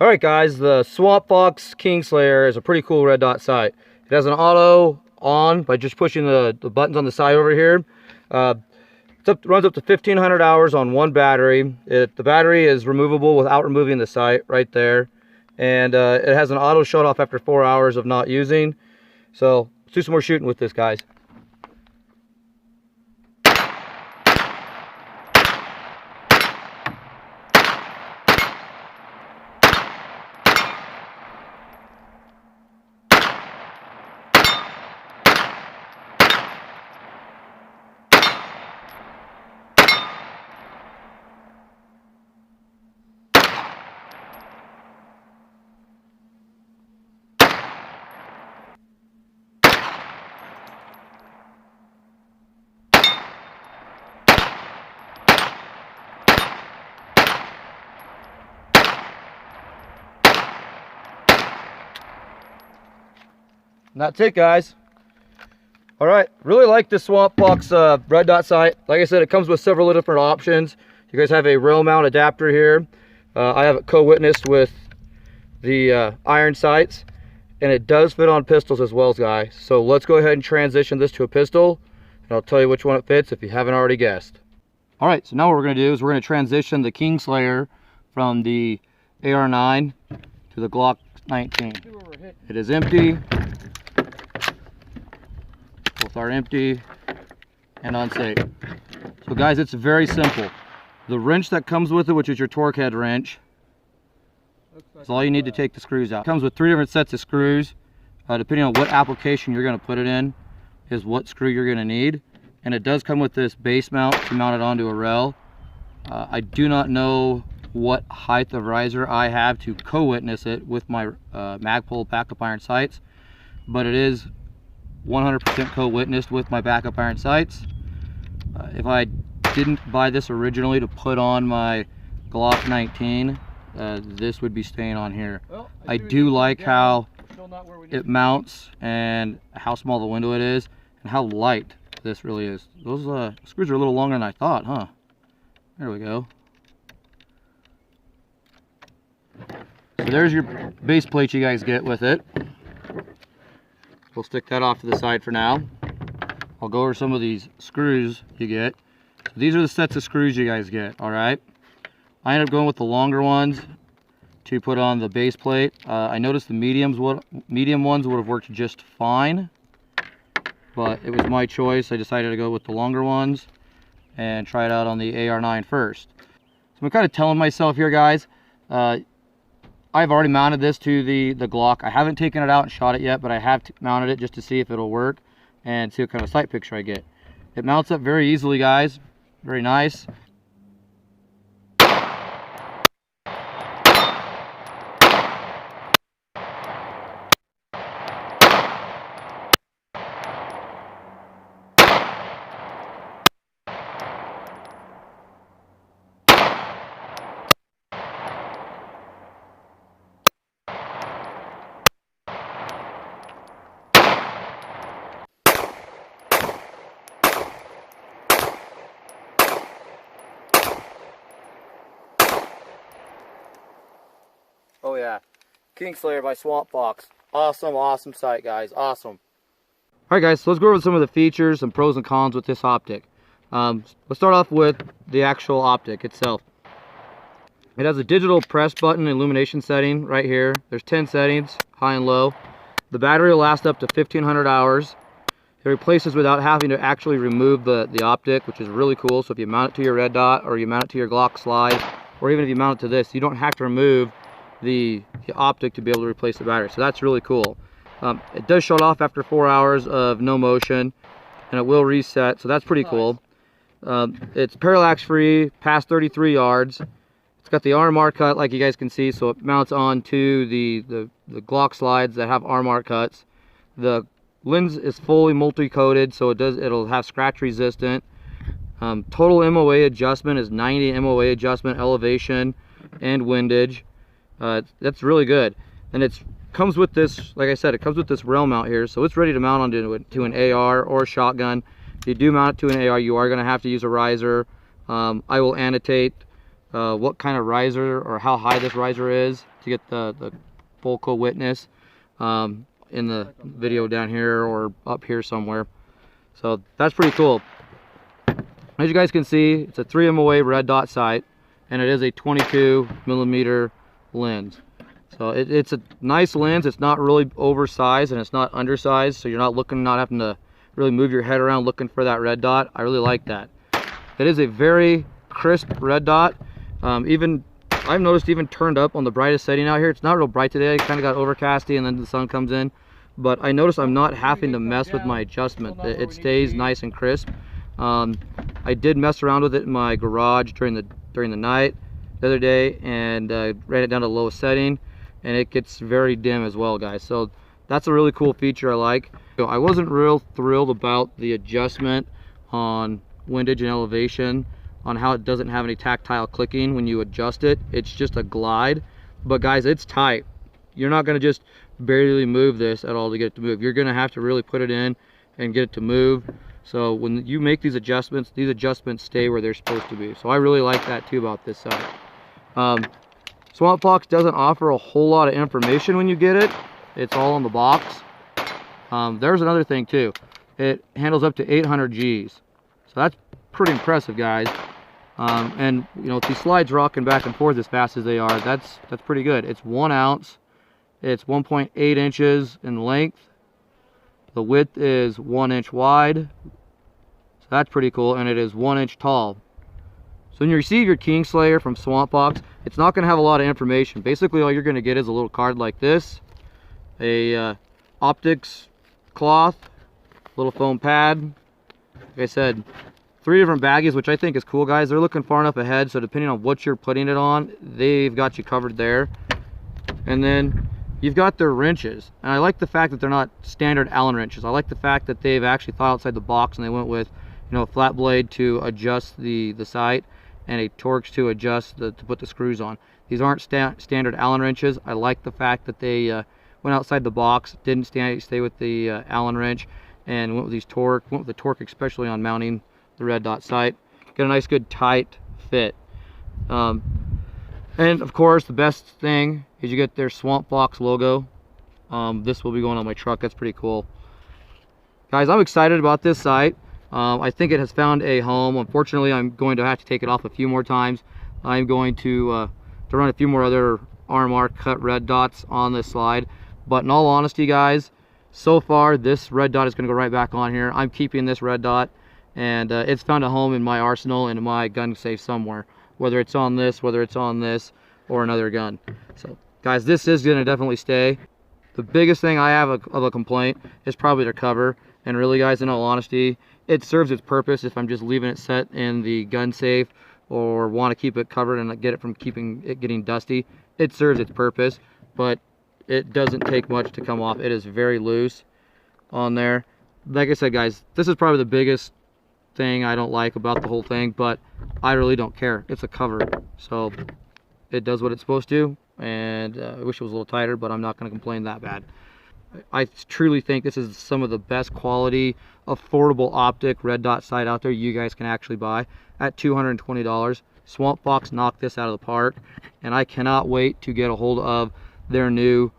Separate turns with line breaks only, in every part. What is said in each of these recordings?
All right, guys, the Swampfox Kingslayer is a pretty cool red dot sight. It has an auto on by just pushing the buttons on the side over here. Runs up to 1,500 hours on one battery. The battery is removable without removing the sight right there. And it has an auto shut off after 4 hours of not using. So let's do some more shooting with this, guys. And that's it, guys. All right, really like this Swampfox red dot sight. Like I said, it comes with several different options. You guys have a rail mount adapter here. I have it co-witnessed with the iron sights, and it does fit on pistols as well, guys. So let's go ahead and transition this to a pistol, and I'll tell you which one it fits if you haven't already guessed. All right, so now what we're going to do is we're going to transition the Kingslayer from the AR-9 to the Glock 19. It is empty. Both are empty and unsafe. So guys, it's very simple. The wrench that comes with it, which is your torque head wrench, is all you need to take the screws out. It comes with 3 different sets of screws. Depending on what application you're going to put it in is what screw you're going to need. And it does come with this base mount to mount it onto a rail. I do not know what height of riser I have to co-witness it with my Magpul backup iron sights, but it is 100% co-witnessed with my backup iron sights. If I didn't buy this originally to put on my Glock 19, this would be staying on here. Well, I do like how it mounts and how small the window it is and how light this really is. Those screws are a little longer than I thought, huh? There we go. So there's your base plate you guys get with it. We'll stick that off to the side for now. I'll go over some of these screws you get. So these are the sets of screws you guys get, all right? I ended up going with the longer ones to put on the base plate. I noticed the medium ones would have worked just fine, but it was my choice. I decided to go with the longer ones and try it out on the AR-9 first. So I'm kind of telling myself here, guys, I've already mounted this to the Glock. I haven't taken it out and shot it yet, but I have mounted it just to see if it'll work and see what kind of sight picture I get. It mounts up very easily, guys. Very nice. Oh yeah, Kingslayer by Swampfox. Awesome, awesome sight, guys. Awesome. All right, guys, so let's go over some of the features, some pros and cons with this optic. Let's start off with the actual optic itself. It has a digital press button illumination setting right here. There's 10 settings, high and low. The battery will last up to 1,500 hours. It replaces without having to actually remove the optic, which is really cool. So if you mount it to your red dot, or you mount it to your Glock slide, or even if you mount it to this, you don't have to remove the optic to be able to replace the battery. So that's really cool. It does shut off after 4 hours of no motion, and it will reset, so that's pretty cool. It's parallax free past 33 yards. It's got the RMR cut, like you guys can see, so it mounts onto the Glock slides that have RMR cuts. The lens is fully multi-coated, so it'll have scratch resistant. Total MOA adjustment is 90 MOA adjustment, elevation and windage. That's really good. And it comes with this, like I said, it comes with this rail mount here, so it's ready to mount onto an AR or a shotgun. If you do mount it to an AR, you are going to have to use a riser. I will annotate what kind of riser or how high this riser is to get the full co-witness in the video down here or up here somewhere. So that's pretty cool. As you guys can see, it's a 3 MOA red dot sight, and it is a 22mm lens. So it's a nice lens. It's not really oversized and it's not undersized, so you're not having to really move your head around looking for that red dot. I really like that. It is a very crisp red dot. I've noticed even turned up on the brightest setting out here, it's not real bright today. It kind of got overcasty and then the sun comes in, but I notice I'm not having to mess with my adjustment. It stays nice and crisp. I did mess around with it in my garage during the night the other day, and ran it down to the lowest setting, and it gets very dim as well, guys. So that's a really cool feature I like. So I wasn't real thrilled about the adjustment on windage and elevation, on how it doesn't have any tactile clicking when you adjust it. It's just a glide, but guys, it's tight. You're not going to just barely move this at all to get it to move. You're going to have to really put it in and get it to move. So when you make these adjustments stay where they're supposed to be. So I really like that too about this side. Swampfox doesn't offer a whole lot of information when you get it. It's all in the box. There's another thing too. It handles up to 800 Gs. So that's pretty impressive, guys. And you know, with these slides rocking back and forth as fast as they are, that's pretty good. It's 1 ounce. It's 1.8 inches in length. The width is 1 inch wide. So that's pretty cool, and it is 1 inch tall. So when you receive your Kingslayer from Swampfox, it's not going to have a lot of information. Basically, all you're going to get is a little card like this, a optics cloth, little foam pad. Like I said, 3 different baggies, which I think is cool, guys. They're looking far enough ahead, so depending on what you're putting it on, they've got you covered there. And then you've got their wrenches, and I like the fact that they're not standard Allen wrenches. I like the fact that they've actually thought outside the box, and they went with, you know, a flat blade to adjust the sight, and a Torx to adjust to put the screws on. These aren't standard Allen wrenches. I like the fact that they went outside the box, didn't stay with the Allen wrench, and went with these went with the Torx, especially on mounting the red dot sight. Get a nice good tight fit. And of course, the best thing is you get their Swampfox logo. This will be going on my truck. That's pretty cool, guys. I'm excited about this sight. I think it has found a home. Unfortunately, I'm going to have to take it off a few more times. I'm going to run a few more other RMR cut red dots on this slide. But in all honesty, guys, so far this red dot is going to go right back on here. I'm keeping this red dot, and it's found a home in my arsenal and in my gun safe somewhere. Whether it's on this, or another gun. So, guys, this is going to definitely stay. The biggest thing I have of a complaint is probably the cover. And really, guys, in all honesty, it serves its purpose if I'm just leaving it set in the gun safe or want to keep it covered and get it from getting dusty. It serves its purpose, but it doesn't take much to come off. It is very loose on there. Like I said, guys, this is probably the biggest thing I don't like about the whole thing, but I really don't care. It's a cover, so it does what it's supposed to, and I wish it was a little tighter, but I'm not going to complain that bad. I truly think this is some of the best quality, affordable optic red dot sight out there you guys can actually buy at $220. Swampfox knocked this out of the park, and I cannot wait to get a hold of their new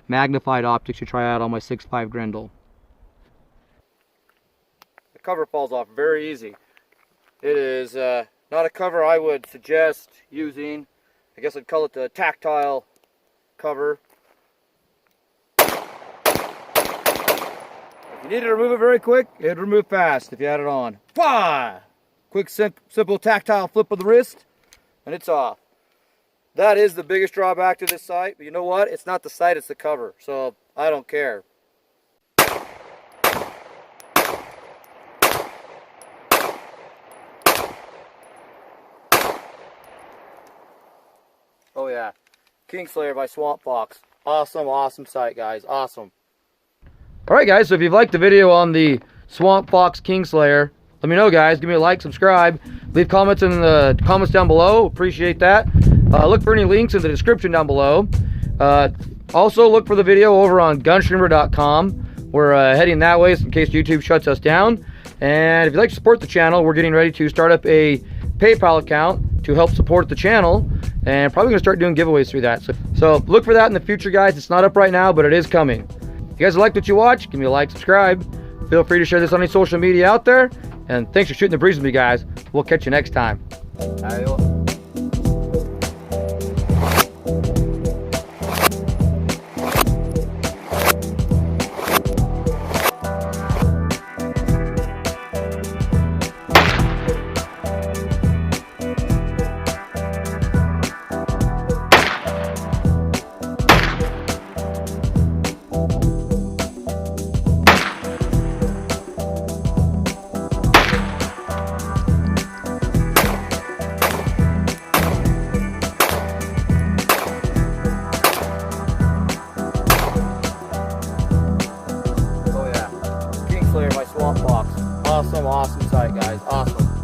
magnified optics to try out on my 6.5 Grendel. The cover falls off very easy. It is not a cover I would suggest using. I guess I'd call it the tactile cover. If you needed to remove it very quick, it'd remove fast if you had it on. Wah! Quick, simple tactile flip of the wrist, and it's off. That is the biggest drawback to this sight, but you know what? It's not the sight, it's the cover, so I don't care. Oh yeah, Kingslayer by Swampfox. Awesome, awesome sight, guys. Awesome. Alright guys, so if you've liked the video on the Swampfox Kingslayer, let me know, guys. Give me a like, subscribe, leave comments in the comments down below. Appreciate that. Look for any links in the description down below. Also look for the video over on Gunstreamer.com. We're heading that way in case YouTube shuts us down. And if you'd like to support the channel, we're getting ready to start up a PayPal account to help support the channel, and probably gonna start doing giveaways through that. So look for that in the future, guys. It's not up right now, but it is coming. If you guys like what you watch, give me a like, subscribe. Feel free to share this on any social media out there. And thanks for shooting the breeze with me, guys. We'll catch you next time. Adios. Kingslayer by Swampfox. Awesome sight, guys. Awesome.